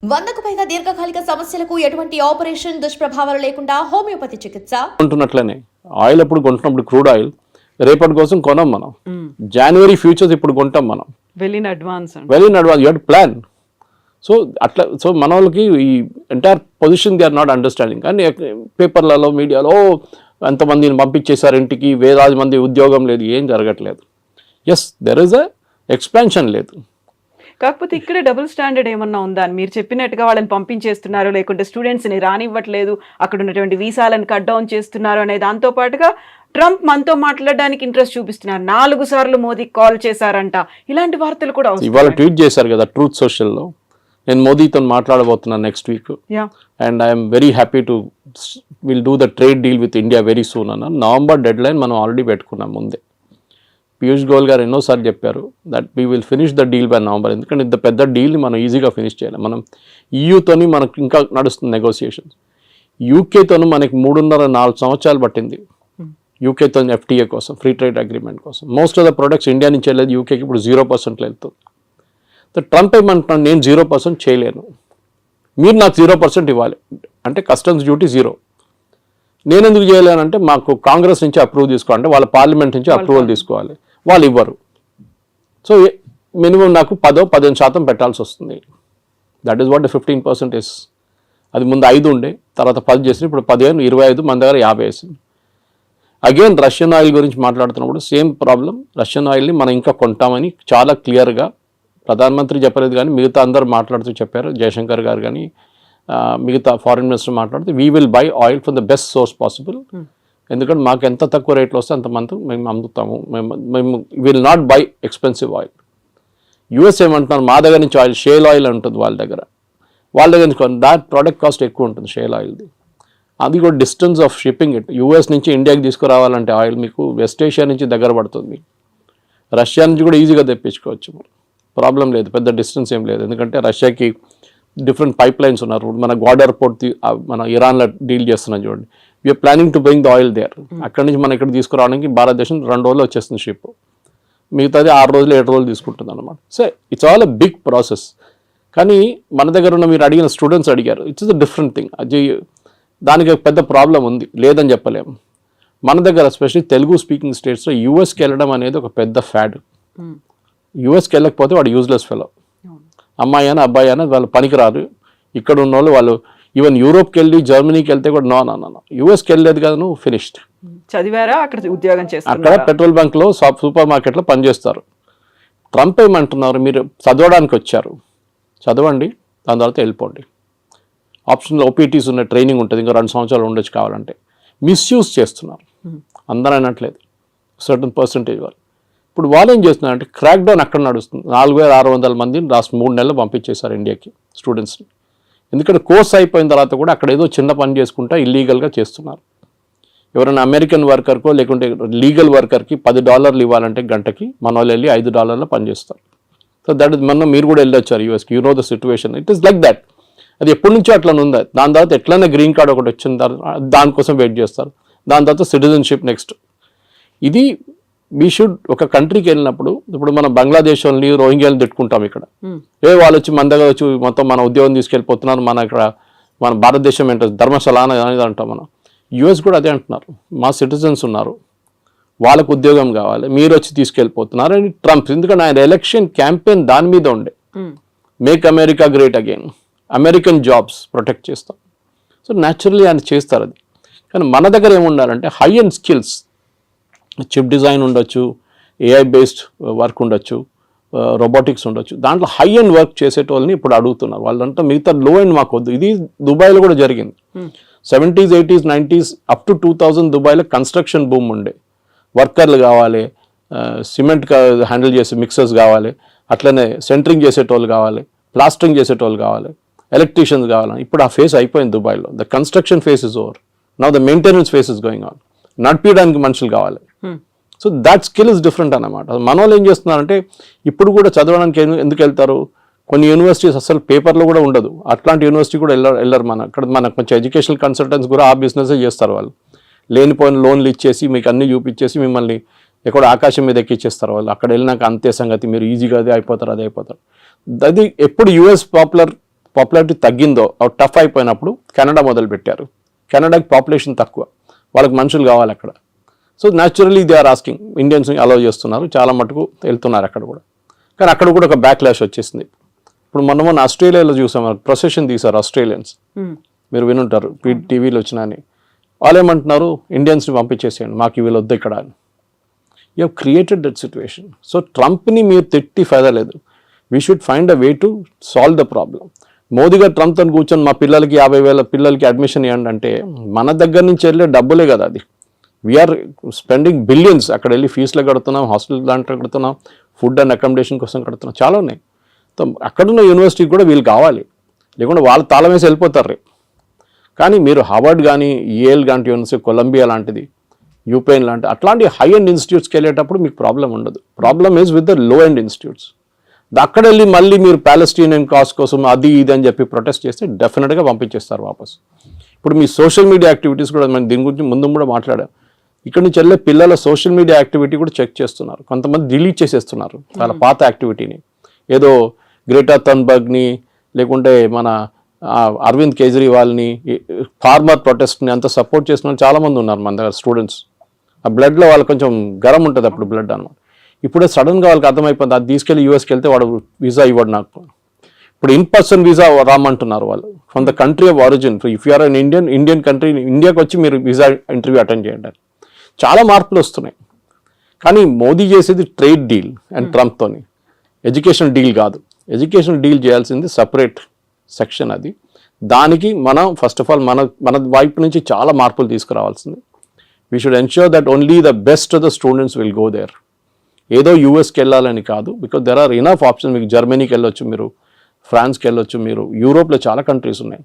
100కు పైగా దీర్ఘకాలిక సమస్యలకు ఎటువంటి ఆపరేషన్ దుష్ప్రభావాలు లేకుండా హోమియోపతి చికిత్స కొంటున్నట్లనే ఆయిల్ ఎప్పుడు కొంటున్నప్పుడు క్రూడ్ ఆయిల్ రేపటి కోసం కొనం మనం జనవరి ఫ్యూచర్స్ ఇప్పుడు కొంటాం మనం well in advance you have plan so అట్లా సో మన వాళ్ళకి ఈ entire position they are not understanding కానీ పేపర్లలో మీడియాలో ఎంతమందిని పంపించేశారు ఇంటికి వేలాది మంది ఉద్యోగం లేదు ఏం జరగట్లేదు yes there is a expansion లేదు కాకపోతే ఇక్కడ డబుల్ స్టాండర్డ్ ఏమన్నా ఉందా అని మీరు చెప్పినట్టుగా వాళ్ళని పంపించేస్తున్నారు లేకుంటే స్టూడెంట్స్ని రానివ్వట్లేదు అక్కడ ఉన్నటువంటి వీసాలను కట్ డౌన్ చేస్తున్నారు అనే దాంతో పాటుగా ట్రంప్ మనతో మాట్లాడడానికి ఇంట్రెస్ట్ చూపిస్తున్నారు 4 సార్లు మోదీకి కాల్ చేశారంట ఇలాంటి వార్తలు కూడా ఇవాళ ట్వీట్ చేశారు కదా ట్రూత్ సోషల్లో నేను మోదీతో మాట్లాడబోతున్నాను next week and I'm very happy to will do the trade deal with India very soon అన్న నవంబర్ డెడ్ లైన్ మనం ఆల్రెడీ పెట్టుకున్నాం ముందే పీయూష్ గోయల్ గారు ఎన్నోసార్లు చెప్పారు that we will finish the deal by November ఎందుకంటే ఇంత పెద్ద డీల్ని మనం ఈజీగా ఫినిష్ చేయాలి మనం ఈయూతోని మనకు ఇంకా నడుస్తుంది నెగోసియేషన్స్ యూకేతోను మనకి 3.5-4 సంవత్సరాలు పట్టింది యూకేతో ఎఫ్టీఏ కోసం ఫ్రీ ట్రేడ్ అగ్రిమెంట్ కోసం most of the products India నుంచి వెళ్ళేది యూకేకి ఇప్పుడు 0% వెళ్తుంది ట్రంప్ ఏమంటున్నాను నేను 0% చేయలేను మీరు నాకు 0% ఇవ్వాలి అంటే కస్టమ్స్ డ్యూటీ 0 నేను ఎందుకు చేయలేనంటే మాకు కాంగ్రెస్ నుంచి అప్రూవ్ తీసుకోవాలంటే వాళ్ళ పార్లమెంట్ నుంచి అప్రూవల్ తీసుకోవాలి వాళ్ళు ఇవ్వరు సో మినిమం నాకు 10-15% పెట్టాల్సి వస్తుంది దట్ ఈస్ వాట్ 15% ఇస్ అది ముందు 5 ఉండే తర్వాత 10 చేసి ఇప్పుడు 15-25 మన దగ్గర 50 వేసింది అగైన్ రష్యన్ ఆయిల్ గురించి మాట్లాడుతున్నప్పుడు సేమ్ ప్రాబ్లం రష్యన్ ఆయిల్ని మనం ఇంకా కొంటామని చాలా క్లియర్గా ప్రధానమంత్రి చెప్పలేదు కానీ మిగతా అందరూ మాట్లాడుతూ చెప్పారు జయశంకర్ గారు కానీ మిగతా ఫారిన్ మినిస్టర్ మాట్లాడితే we will buy oil from the best source possible ఎందుకంటే మాకు ఎంత తక్కువ రేట్లో వస్తే అంతమంది మేము అమ్ముతాము మేము will not by expensive oil US ఏమంటున్నారు మా దగ్గర నుంచి ఆయిల్ షేల్ ఆయిల్ ఉంటుంది వాళ్ళ దగ్గర నుంచి దాట్ ప్రోడక్ట్ కాస్ట్ ఎక్కువ ఉంటుంది షేల్ ఆయిల్ది అది కూడా distance of shipping it US నుంచి ఇండియాకి తీసుకురావాలంటే ఆయిల్ మీకు వెస్ట్ ఏషియా నుంచి దగ్గర పడుతుంది మీకు రష్యా నుంచి కూడా ఈజీగా తెప్పించుకోవచ్చు ప్రాబ్లం లేదు పెద్ద డిస్టెన్స్ ఏం లేదు ఎందుకంటే రష్యాకి డిఫరెంట్ పైప్ లైన్స్ ఉన్నారు మన గ్వాడర్ పోర్ట్ మన ఇరాన్లో డీల్ చేస్తున్నాం చూడండి we're planning to bring the oil there అక్కడి నుంచి మనం ఇక్కడ తీసుకురావడానికి భారతదేశం 2 రోజులు వచ్చేస్తుంది షిప్ మిగతాది 6 రోజులు 7 రోజులు తీసుకుంటుంది అనమాట so it's all a big process కానీ మన దగ్గర ఉన్న మీరు అడిగిన స్టూడెంట్స్ అడిగారు ఇట్స్ అ డిఫరెంట్ థింగ్ అది దానికి పెద్ద ప్రాబ్లం ఉంది లేదని చెప్పలేము మన దగ్గర ఎస్పెషల్లీ తెలుగు స్పీకింగ్ స్టేట్స్లో యూఎస్కి వెళ్ళడం అనేది ఒక పెద్ద ఫ్యాడ్ యూఎస్కి వెళ్ళకపోతే వాడు యూజ్లెస్ ఫెలో అమ్మాయి అని అబ్బాయి అని వాళ్ళు పనికిరారు ఇక్కడ ఉన్న వాళ్ళు ఈవెన్ యూరోప్కి వెళ్ళి జర్మనీకి వెళ్తే కూడా నో యూఎస్కి వెళ్ళలేదు కదా నువ్వు ఫినిష్డ్ చదివారా అక్కడ ఉద్యోగం చేస్తారు అక్కడ పెట్రోల్ బంక్లో సూపర్ మార్కెట్లో పనిచేస్తారు ట్రంప్ ఏమంటున్నారు మీరు చదవడానికి వచ్చారు చదవండి దాని తర్వాత వెళ్ళిపోండి ఆప్షన్లో ఓపీటీస్ ఉన్న ట్రైనింగ్ ఉంటుంది ఇంకా 2 సంవత్సరాలు ఉండొచ్చు కావాలంటే మిస్యూజ్ చేస్తున్నారు అందరూ అనట్లేదు సర్టన్ పర్సంటేజ్ వాళ్ళు ఇప్పుడు వాళ్ళు ఏం చేస్తున్నారంటే క్రాక్ డౌన్ అక్కడ నడుస్తుంది 4,600 మందిని లాస్ట్ 3 నెలలు పంపించేశారు ఇండియాకి స్టూడెంట్స్ని ఎందుకంటే కోర్స్ అయిపోయిన తర్వాత కూడా అక్కడ ఏదో చిన్న పని చేసుకుంటా ఇల్లీగల్గా చేస్తున్నారు ఎవరైనా అమెరికన్ వర్కర్కో లేకుంటే లీగల్ వర్కర్కి $10 ఇవ్వాలంటే గంటకి మన వాళ్ళు వెళ్ళి $5 పనిచేస్తారు సో దట్ ఇస్ మొన్న మీరు కూడా వెళ్ళొచ్చారు యూఎస్కి you know the situation it is like that అది ఎప్పటి నుంచో అట్లా ఉంది దాని తర్వాత ఎట్లయినా గ్రీన్ కార్డ్ ఒకటి వచ్చిన తర్వాత దానికోసం వెయిట్ చేస్తారు దాని తర్వాత సిటిజన్షిప్ నెక్స్ట్ ఇది వీ షుడ్ ఒక కంట్రీకి వెళ్ళినప్పుడు ఇప్పుడు మనం బంగ్లాదేశ్ వాళ్ళని రోహింగ్యాలను తిట్టుకుంటాం ఇక్కడ వాళ్ళు వచ్చి మన దగ్గర వచ్చి మొత్తం మన ఉద్యోగం తీసుకెళ్ళిపోతున్నారు మన ఇక్కడ మన భారతదేశం ఏంటో ధర్మశాల అనేది అంటాం మనం యూఎస్ కూడా అదే అంటున్నారు మా సిటిజన్స్ ఉన్నారు వాళ్ళకు ఉద్యోగం కావాలి మీరు వచ్చి తీసుకెళ్ళిపోతున్నారు అని ట్రంప్ ఎందుకంటే ఆయన ఎలక్షన్ క్యాంపెయిన్ దాని మీద ఉండే make America great again American jobs protect చేస్తాం సో న్యాచురల్లీ ఆయన చేస్తారు అది కానీ మన దగ్గర ఏముండాలంటే high end skills chip design ఉండొచ్చు ఏఐ బేస్డ్ వర్క్ ఉండొచ్చు రోబోటిక్స్ ఉండొచ్చు దాంట్లో హై అండ్ వర్క్ చేసేటోళ్ళని ఇప్పుడు అడుగుతున్నారు వాళ్ళంతా మిగతా లో అండ్ మాకు వద్దు ఇది దుబాయ్లో కూడా జరిగింది 70s 80s 90s up to 2000 దుబాయ్లో కన్స్ట్రక్షన్ బూమ్ ఉండే వర్కర్లు కావాలి సిమెంట్ హ్యాండిల్ చేసే మిక్సర్స్ కావాలి అట్లనే సెంటరింగ్ చేసేటోళ్ళు కావాలి ప్లాస్టరింగ్ చేసేటోళ్ళు కావాలి ఎలక్ట్రీషియన్స్ కావాలి ఇప్పుడు ఆ ఫేస్ అయిపోయింది దుబాయ్లో the construction face is over now the maintenance face is going on నడిపించడానికి మనుషులు కావాలి so that skill is different అన్నమాట మన వాళ్ళు ఏం చేస్తున్నారంటే ఇప్పుడు కూడా చదవడానికి ఎందుకు వెళ్తారు కొన్ని యూనివర్సిటీస్ అసలు పేపర్లో కూడా ఉండదు అట్లాంటి యూనివర్సిటీ కూడా వెళ్ళరు మన కొంచెం ఎడ్యుకేషనల్ కన్సల్టెంట్స్ కూడా ఆ బిజినెస్ చేస్తారు వాళ్ళు లేనిపోయిన లోన్లు ఇచ్చేసి మీకు అన్ని చూపించేసి మిమ్మల్ని ఎక్కడ ఆకాశం మీద ఎక్కిచ్చేస్తారు వాళ్ళు అక్కడ వెళ్ళినాక అంతే సంగతి మీరు ఈజీగా అదే అయిపోతారు అది ఎప్పుడు యూఎస్ పాపులారిటీ తగ్గిందో టఫ్ అయిపోయినప్పుడు కెనడా మొదలుపెట్టారు. కెనడాకి పాపులేషన్ తక్కువ, వాళ్ళకి మనుషులు కావాలి అక్కడ. So naturally they are asking, Indians allow చేస్తున్నారు, చాలా మటుకు వెళ్తున్నారు అక్కడ కూడా. కానీ అక్కడ కూడా ఒక బ్యాక్లాష్ వచ్చేసింది. ఇప్పుడు మొన్న ఆస్ట్రేలియాలో చూసాం, ప్రొసెషన్ తీశారు ఆస్ట్రేలియన్స్, మీరు వినుంటారు టీవీలో వచ్చినాని. వాళ్ళు ఏమంటున్నారు, ఇండియన్స్ని పంపించేసేయండి, మాకు వీళ్ళు వద్దు ఇక్కడ అని. You have created that situation. So ట్రంప్ని మీరు తిట్టి ఫైదా లేదు. We should find a way to solve the problem. Modi గారు ట్రంప్తో కూర్చొని మా పిల్లలకి 50,000 పిల్లలకి అడ్మిషన్ ఇవ్వండి అంటే మన దగ్గర నుంచి వెళ్ళే డబ్బులే కదా అది. We're spending billions. అక్కడ వెళ్ళి ఫీజులు కడుతున్నాం, హాస్టల్ దాంట్లో కడుతున్నాం, ఫుడ్ అండ్ అకామిడేషన్ కోసం కడుతున్నాం, చాలా ఉన్నాయి. అక్కడున్న యూనివర్సిటీకి కూడా వీళ్ళు కావాలి, లేకుంటే వాళ్ళు తాళం వేసి వెళ్ళిపోతారు రేపు. కానీ మీరు హార్వర్డ్ కానీ, ఏఎల్ లాంటి యూనివర్సిటీ, కొలంబియా లాంటిది, యూపెన్ లాంటి అట్లాంటి హై ఎండ్ ఇన్స్టిట్యూట్స్కి వెళ్ళేటప్పుడు మీకు ప్రాబ్లం ఉండదు. Problem is with the low end institutes. అక్కడ వెళ్ళి మళ్ళీ మీరు ప్యాలెస్టీనియన్ కాజ్ కోసం అది ఇది అని చెప్పి ప్రొటెస్ట్ చేస్తే డెఫినెట్గా పంపించేస్తారు వాపస్. ఇప్పుడు మీ సోషల్ మీడియా యాక్టివిటీస్ కూడా మనం దీని గురించి ముందు కూడా మాట్లాడాం. ఇక్కడ నుంచి వెళ్ళే పిల్లల సోషల్ మీడియా యాక్టివిటీ కూడా చెక్ చేస్తున్నారు. కొంతమంది డిలీట్ చేసేస్తున్నారు వాళ్ళ పాత యాక్టివిటీని. ఏదో గ్రేటా థన్బర్గ్ని, లేకుంటే మన అరవింద్ కేజ్రీవాల్ని, ఫార్మర్ ప్రొటెస్ట్ని అంత సపోర్ట్ చేసిన వాళ్ళు చాలామంది ఉన్నారు మన దగ్గర స్టూడెంట్స్. ఆ బ్లడ్లో వాళ్ళకి కొంచెం గరం ఉంటుంది అప్పుడు బ్లడ్ అనమాట. ఇప్పుడే సడన్గా వాళ్ళకి అర్థమైపోయింది, అది తీసుకెళ్ళి యూఎస్కి వెళ్తే వాడు వీసా ఇవ్వడు నాకు. ఇప్పుడు ఇన్ పర్సన్ వీసా రామంటున్నారు వాళ్ళు from the country of origin. If you're an Indian country, ఇండియాకి వచ్చి మీరు వీసా ఇంటర్వ్యూ అటెండ్ చేయండి. చాలా మార్పులు వస్తున్నాయి. కానీ మోదీ చేసేది ట్రేడ్ డీల్ అండ్ ట్రంప్తోని, ఎడ్యుకేషన్ డీల్ కాదు. ఎడ్యుకేషన్ డీల్ చేయాల్సింది సపరేట్ సెక్షన్ అది. దానికి మనం ఫస్ట్ ఆఫ్ ఆల్ మన వైపు నుంచి చాలా మార్పులు తీసుకురావాల్సింది. We should ensure that only the best of the students will go there. ఏదో యూఎస్కి వెళ్ళాలని కాదు, because there are enough options. మీకు జర్మనీకి వెళ్ళొచ్చు, మీరు ఫ్రాన్స్కి వెళ్ళొచ్చు, మీరు యూరోప్లో చాలా కంట్రీస్ ఉన్నాయి.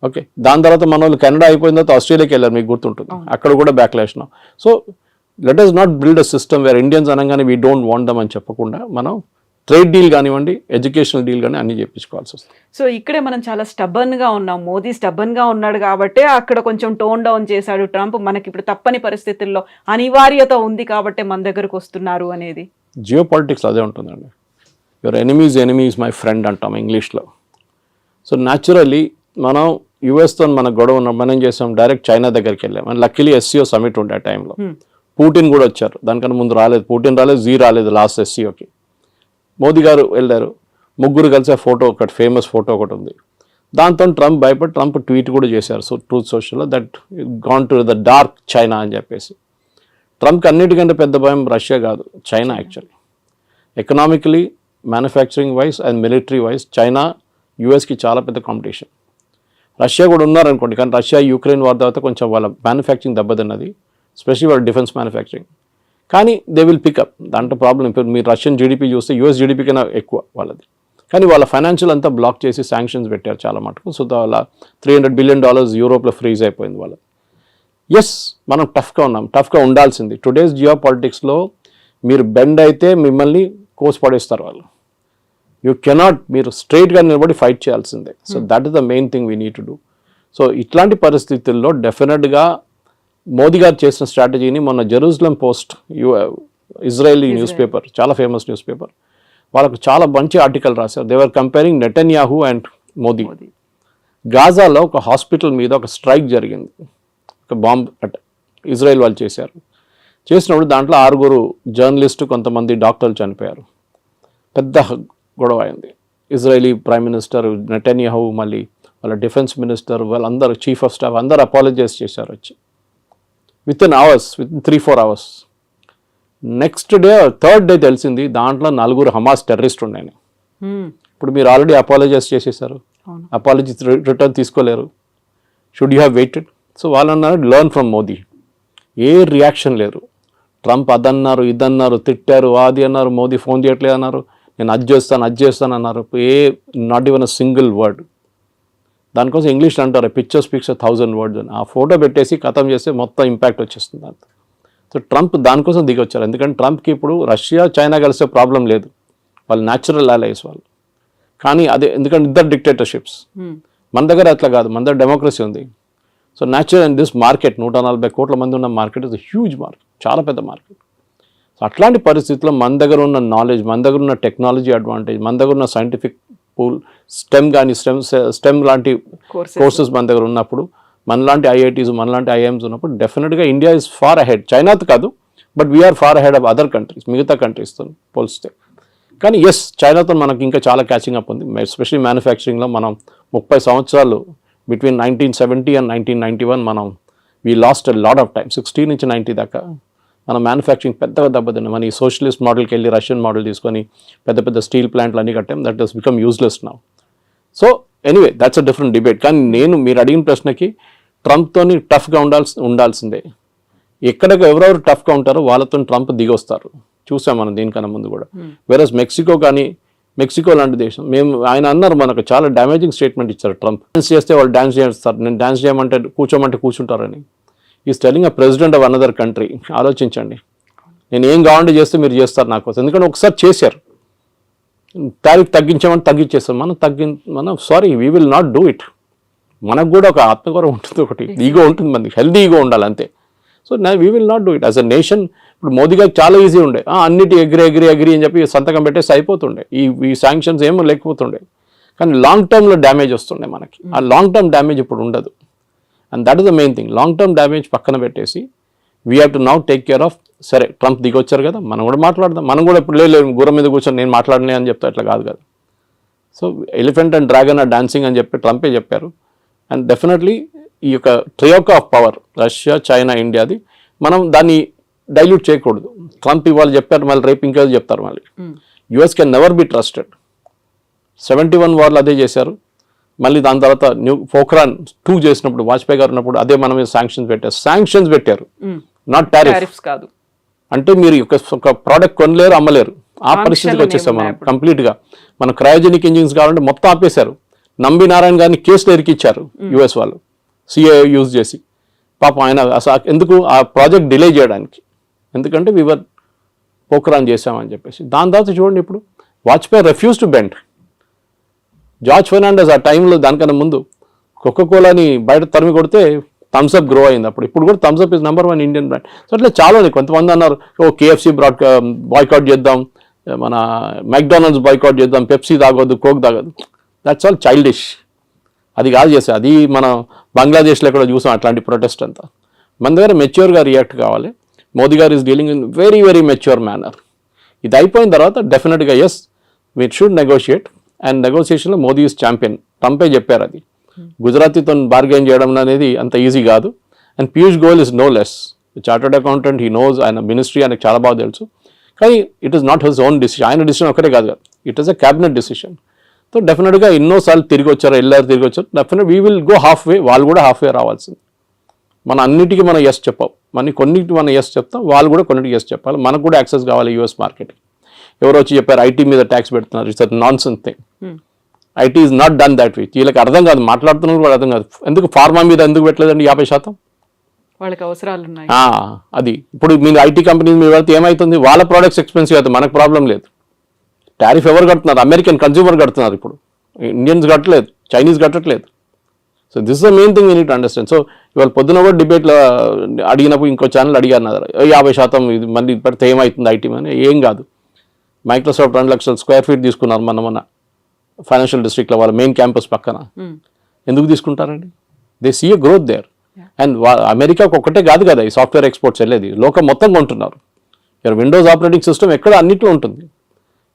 ఓకే, దాని తర్వాత మన వాళ్ళు కెనడా అయిపోయిన తర్వాత ఆస్ట్రేలియాకి వెళ్ళారు, మీకు గుర్తుంటుంది, అక్కడ కూడా backlash. So let us not build a system wear Indians అనగానే వీ డోంట్ వాంట్ దమ్ అని చెప్పకుండా మనం ట్రేడ్ డీల్ కానివ్వండి, ఎడ్యుకేషనల్ డీల్ కానీ అన్ని చేయించుకోవాల్సి వస్తుంది. సో ఇక్కడే మనం చాలా స్టబర్న్గా ఉన్నాం. మోదీ స్టబర్న్గా ఉన్నాడు కాబట్టి అక్కడ కొంచెం టోన్ డౌన్ చేశాడు ట్రంప్. మనకి ఇప్పుడు తప్పని పరిస్థితుల్లో అనివార్యత ఉంది కాబట్టి మన దగ్గరకు వస్తున్నారు అనేది. జియో పాలిటిక్స్ అదే ఉంటుందండి. యువర్ ఎనిమీస్ మై ఫ్రెండ్ అంటాం ఇంగ్లీష్లో. సో న్యాచురల్లీ మనం యుఎస్తో మన గొడవ ఉన్నప్పుడు మనం ఏం చేసాం, డైరెక్ట్ చైనా దగ్గరికి వెళ్ళాం. అండ్ లక్కీలీ ఎస్సీఓ సమిట్ ఉండే ఆ టైంలో పుటిన్ కూడా వచ్చారు. దానికన్నా ముందు రాలేదు, పుటిన్ రాలేదు, జీ రాలేదు లాస్ట్ ఎస్సీఓకి. మోదీ గారు వెళ్ళారు, ముగ్గురు కలిసి ఆ ఫోటో ఒకటి, ఫేమస్ ఫోటో ఒకటి ఉంది. దాంతో ట్రంప్ భయపడి ట్రంప్ ట్వీట్ కూడా చేశారు ట్రూత్ సోషల్లో, that gone to the dark China అని చెప్పేసి. ట్రంప్కి అన్నిటికంటే పెద్ద భయం రష్యా కాదు, China. Actually economically, manufacturing wise and military wise China యూఎస్కి చాలా పెద్ద కాంపిటీషన్. రష్యా కూడా ఉన్నారనుకోండి, కానీ రష్యా యుక్రెయిన్ వార్ తర్వాత కొంచెం వాళ్ళ మ్యానుఫ్యాక్చరింగ్ దెబ్బతిన్నది, స్పెషల్లీ వాళ్ళ డిఫెన్స్ మ్యానుఫ్యాక్చరింగ్. కానీ దే విల్ పికప్, దాంట్లో ప్రాబ్లం. ఇప్పుడు మీరు రష్యన్ జీడిపి చూస్తే యూఎస్ జీడిపి కన్నా ఎక్కువ వాళ్ళది. కానీ వాళ్ళ ఫైనాన్షియల్ అంతా బ్లాక్ చేసి శాంక్షన్స్ పెట్టారు చాలా మటుకు. సో వాళ్ళ $300 బిలియన్ యూరోప్లో ఫ్రీజ్ అయిపోయింది వాళ్ళది. ఎస్, మనం టఫ్గా ఉన్నాం, టఫ్గా ఉండాల్సింది. టుడేస్ జియో పాలిటిక్స్లో మీరు బెండ్ అయితే మిమ్మల్ని కోసి పడేస్తారు వాళ్ళు. యూ కెనాట్, మీరు స్ట్రైట్గా నిలబడి ఫైట్ చేయాల్సిందే. So that is the main thing we need to do. So ఇట్లాంటి పరిస్థితుల్లో డెఫినెట్గా మోదీ గారు చేసిన స్ట్రాటజీని మొన్న Jerusalem post, Israeli newspaper, చాలా ఫేమస్ న్యూస్ పేపర్, వాళ్ళకు చాలా మంచి ఆర్టికల్ రాశారు. They were comparing Netanyahu and Modi. గాజాలో ఒక హాస్పిటల్ మీద ఒక స్ట్రైక్ జరిగింది, ఒక బాంబ్ అటాక్ ఇజ్రాయెల్ వాళ్ళు చేసినప్పుడు దాంట్లో 6 జర్నలిస్టు, కొంతమంది డాక్టర్లు చనిపోయారు. పెద్ద గొడవ అయింది. ఇజ్రాయలీ ప్రైమ్ మినిస్టర్ నెటన్యాహు, మళ్ళీ వాళ్ళ డిఫెన్స్ మినిస్టర్, వాళ్ళందరూ చీఫ్ ఆఫ్ స్టాఫ్ అందరూ అపాలజైజ్ చేశారు వచ్చి. Within 3-4 hours. Next day, third day తెలిసింది దాంట్లో 4 హమాస్ టెర్రరిస్ట్ ఉన్నాయని. ఇప్పుడు మీరు ఆల్రెడీ అపాలజైజ్ చేసేసారు, అపాలజీ రిటర్న్ తీసుకోలేరు. Should you have weighted? So వాళ్ళు అన్నారు learn from Modi. A reaction లేరు. ట్రంప్ అదన్నారు, ఇదన్నారు, తిట్టారు, అది అన్నారు, మోదీ ఫోన్ చేయట్లేదు అన్నారు, నేను అది చేస్తాను అన్నారు. Not even a single word. దానికోసం ఇంగ్లీష్లో అంటారు పిక్చర్ స్పీక్స్ 1,000 words అని. ఆ ఫోటో పెట్టేసి ఖతం చేస్తే మొత్తం ఇంపాక్ట్ వచ్చేస్తుంది అంత. సో ట్రంప్ దానికోసం దిగొచ్చారు. ఎందుకంటే ట్రంప్కి ఇప్పుడు రష్యా, చైనా కలిసే ప్రాబ్లం లేదు, వాళ్ళు న్యాచురల్ అలైస్ వాళ్ళు. కానీ అదే ఎందుకంటే ఇద్దరు డిక్టేటర్షిప్స్. మన దగ్గర అట్లా కాదు, మన దగ్గర డెమోక్రసీ ఉంది. So natural and this market 140 కోట్ల మంది ఉన్న మార్కెట్ ఇస్ హ్యూజ్ మార్కెట్, చాలా పెద్ద మార్కెట్. సో అట్లాంటి పరిస్థితుల్లో మన దగ్గర ఉన్న నాలెడ్జ్, మన దగ్గర ఉన్న టెక్నాలజీ అడ్వాంటేజ్, మన దగ్గర ఉన్న సైంటిఫిక్ పూల్ స్టెమ్ కానీ స్టెమ్ లాంటి కోర్సెస్ మన దగ్గర ఉన్నప్పుడు, మనలాంటి ఐఐటీస్ మనలాంటి ఐఐఎమ్స్ ఉన్నప్పుడు డెఫినెట్గా ఇండియా ఇస్ ఫార్ అహెడ్. చైనాతో కాదు, but we're far ahead of other countries, మిగతా కంట్రీస్తో పోలిస్తే. కానీ ఎస్, చైనాతో మనకి ఇంకా చాలా క్యాచింగ్ అప్ ఉంది. ఎస్పెషల్లీ మ్యానుఫ్యాక్చరింగ్లో మనం 30 సంవత్సరాలు బిట్వీన్ 1970 and 1991 మనం we lost lot of time. 60 నుంచి 90 దాకా మన మ్యానుఫ్యాక్చరింగ్ పెద్దగా దెబ్బతిన్నాం. మన ఈ సోషలిస్ట్ మోడల్కి వెళ్ళి రష్యన్ మోడల్ తీసుకొని పెద్ద పెద్ద స్టీల్ ప్లాంట్లు అన్నీ కట్టాం. That has become useless now. So anyway, that's a different debate. కానీ మీరు అడిగిన ప్రశ్నకి ట్రంప్తోని టఫ్గా ఉండాల్సిందే. ఎక్కడికి ఎవరెవరు టఫ్గా ఉంటారో వాళ్ళతో ట్రంప్ దిగొస్తారు. చూసాం మనం దీనికన్నా ముందు కూడా. వేరస్ మెక్సికో లాంటి దేశం, ఆయన అన్నారు, మనకు చాలా డ్యామేజింగ్ స్టేట్మెంట్ ఇచ్చారు ట్రంప్. డాన్స్ చేస్తే వాళ్ళు డాన్స్ చేస్తారు, నేను డాన్స్ చేయమంటే కూర్చోమంటే కూర్చుంటారని. Is telling a president of another country. ఆలోచించండి, నేను ఏం కావాలంటే చేస్తే మీరు చేస్తారు నా కోసం. ఎందుకంటే ఒకసారి చేశారు, టారిఫ్ తగ్గించామని తగ్గించేస్తాం. మనం sorry, we will not do it. మనకు కూడా ఒక ఆత్మగౌరవం ఉంటుంది, ఒకటి ఈగో ఉంటుంది, మనకి హెల్దీ ఈగో ఉండాలి అంతే. So we will not do it as a nation. ఇప్పుడు మోదీ గారికి చాలా ఈజీ ఉండే, అన్నిటి అగ్రి అని చెప్పి సంతకం పెట్టేసి అయిపోతుండే, ఈ శాంక్షన్స్ ఏమో లేకపోతుండే. కానీ లాంగ్ టర్మ్లో డ్యామేజ్ వస్తుండే మనకి. ఆ లాంగ్ టర్మ్ డ్యామేజ్ ఇప్పుడు ఉండదు. And that is the main thing. Long term damage పక్కన పెట్టేసి we have to now take care of. సరే, ట్రంప్ దిగొచ్చారు కదా, మనం కూడా మాట్లాడదాం. మనం కూడా ఇప్పుడు లేదు గుర్రం మీద కూర్చొని నేను మాట్లాడలే అని చెప్తా, అట్లా కాదు కదా. So elephant and dragon are dancing అని చెప్పి ట్రంపే చెప్పారు. అండ్ డెఫినెట్లీ ఈ యొక్క troika of power, Russia, China, ఇండియాది, మనం దాన్ని డైల్యూట్ చేయకూడదు. ట్రంప్ ఇవాళ చెప్పారు, మళ్ళీ రేపు ఇంకా చెప్తారు. మళ్ళీ US can never be trusted. 71 వార్లు అదే చేశారు. మళ్ళీ దాని తర్వాత పోఖ్రాన్ 2 చేసినప్పుడు, వాజ్పేయి గారు ఉన్నప్పుడు అదే మన మీద శాంక్షన్స్ పెట్టారు, నాట్ టారిఫ్స్ కాదు. అంటే మీరు ఒక ప్రోడక్ట్ కొనలేరు, అమ్మలేరు, ఆ పరిస్థితికి వచ్చేసాం మనం కంప్లీట్గా. మన క్రయోజెనిక్ ఇంజిన్స్ కావాలంటే మొత్తం ఆపేశారు. నంబి నారాయణ గారిని కేసులో ఇరికిచ్చారు యుఎస్ వాళ్ళు, సిఏ యూజ్ చేసి. పాపం ఆయన అసలు ఎందుకు ఆ ప్రాజెక్ట్ డిలే చేయడానికి, ఎందుకంటే వివర్ పోఖ్రాన్ చేసామని చెప్పేసి. దాని తర్వాత చూడండి, ఇప్పుడు Vajpayee refuse to bend. George Fernandes ఆ టైంలో, దానికన్నా ముందు కోకోకోలాని బయట తరిమి కొడితే థమ్స్అప్ గ్రో అయింది అప్పుడు. ఇప్పుడు కూడా Thums Up is #1 Indian brand. So అట్లా చాలా ఉంది. కొంతమంది అన్నారు, కేఎఫ్సి బాయ్కాట్ చేద్దాం, మన మెక్డానల్డ్స్ బాయ్కాట్ చేద్దాం, పెప్సీ తాగొద్దు, కోక్ తాగొద్దు. That's all childish. అది కాదు చేస్తే, అది మన బంగ్లాదేశ్లో కూడా చూసాం అట్లాంటి ప్రొటెస్ట్ అంతా. మన దగ్గర మెచ్యూర్గా రియాక్ట్ కావాలి. మోదీ గారు is dealing in very very mature manner. ఇది అయిపోయిన తర్వాత డెఫినెట్గా yes, we should negotiate. And నెగోషియేషన్లో మోదీ ఈజ్ ఛాంపియన్. ట్రంపే చెప్పారు అది. గుజరాతీతో బార్గెన్ చేయడం అనేది అంత ఈజీ కాదు. And Piyush Goyal is no less chartered accountant, he knows, ఆయన మినిస్ట్రీ ఆయనకు చాలా బాగా తెలుసు. కానీ it is not his own decision. ఆయన డిసిషన్ ఒకటే కాదు కదా, it is a cabinet decision. So డెఫినెట్గా ఎన్నోసార్లు తిరిగి వచ్చారు, తిరిగి వచ్చారు. Definite we will go half వే. వాళ్ళు కూడా హాఫ్ వే రావాల్సింది. మన అన్నిటికీ మనం ఎస్ చెప్పాం, కొన్నిటికి మనం ఎస్ చెప్తాం, వాళ్ళు కూడా కొన్నిటికి ఎస్ చెప్పాలి. మనకు కూడా యాక్సెస్ కావాలి యూఎస్ మార్కెట్కి. ఎవరు వచ్చి చెప్పారు ఐటీ మీద ట్యాక్స్ పెడుతున్నారు, it's non sense thing. IT is not done that way. వీళ్ళకి అర్థం కాదు, మాట్లాడుతున్నారు కూడా అర్థం కాదు. ఎందుకు ఫార్మా మీద ఎందుకు పెట్టలేదండి 50%? వాళ్ళకి అవసరాలు ఉన్నాయి. అది ఇప్పుడు మీరు ఐటీ కంపెనీస్ మీద వెళ్తే ఏమవుతుంది, వాళ్ళ ప్రోడక్ట్స్ ఎక్స్పెన్సివ్ అవుతుంది, మనకు ప్రాబ్లం లేదు. టారిఫ్ ఎవరు కడుతున్నారు? అమెరికన్ కన్స్యూమర్ కడుతున్నారు. ఇప్పుడు ఇండియన్స్ కట్టలేదు, చైనీస్ కట్టట్లేదు. So this the main thing you need to understand. So ఇవాళ పొద్దున కూడా డిబేట్లో అడిగినప్పుడు ఇంకో ఛానల్ అడిగారు, 50% ఇది మళ్ళీ పెడితే ఏమవుతుంది ఐటీ అని. ఏం కాదు. మైక్రోసాఫ్ట్ 2 లక్షల స్క్వేర్ ఫీట్ తీసుకున్నారు మన ఫైనాన్షియల్ డిస్ట్రిక్ట్లో, వాళ్ళ మెయిన్ క్యాంపస్ పక్కన. ఎందుకు తీసుకుంటారండి? They see a growth there. And అమెరికాకు ఒక్కటే కాదు కదా ఈ సాఫ్ట్వేర్ ఎక్స్పోర్ట్స్ వెళ్ళేది, లోకం మొత్తం కొంటున్నారు. విండోస్ ఆపరేటింగ్ సిస్టమ్ ఎక్కడ అన్నిట్లో ఉంటుంది,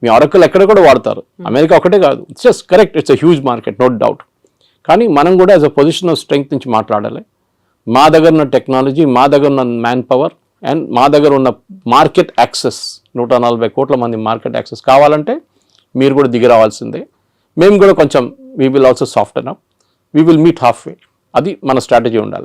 మీ ఆరకల్ ఎక్కడ కూడా వాడతారు. అమెరికా ఒకటే కాదు. It's just correct, it's a huge market, no doubt. కానీ మనం కూడా as a position of strength నుంచి మాట్లాడాలి. మా దగ్గర ఉన్న టెక్నాలజీ, మా దగ్గర ఉన్న మ్యాన్ పవర్ అండ్ మా దగ్గర ఉన్న మార్కెట్ యాక్సెస్, 140 కోట్ల మంది మార్కెట్ యాక్సెస్ కావాలంటే మీరు కూడా దిగి రావాల్సిందే. మేము కూడా కొంచెం we will also soften up, we will meet half way. అది మన స్ట్రాటజీ ఉండాలి.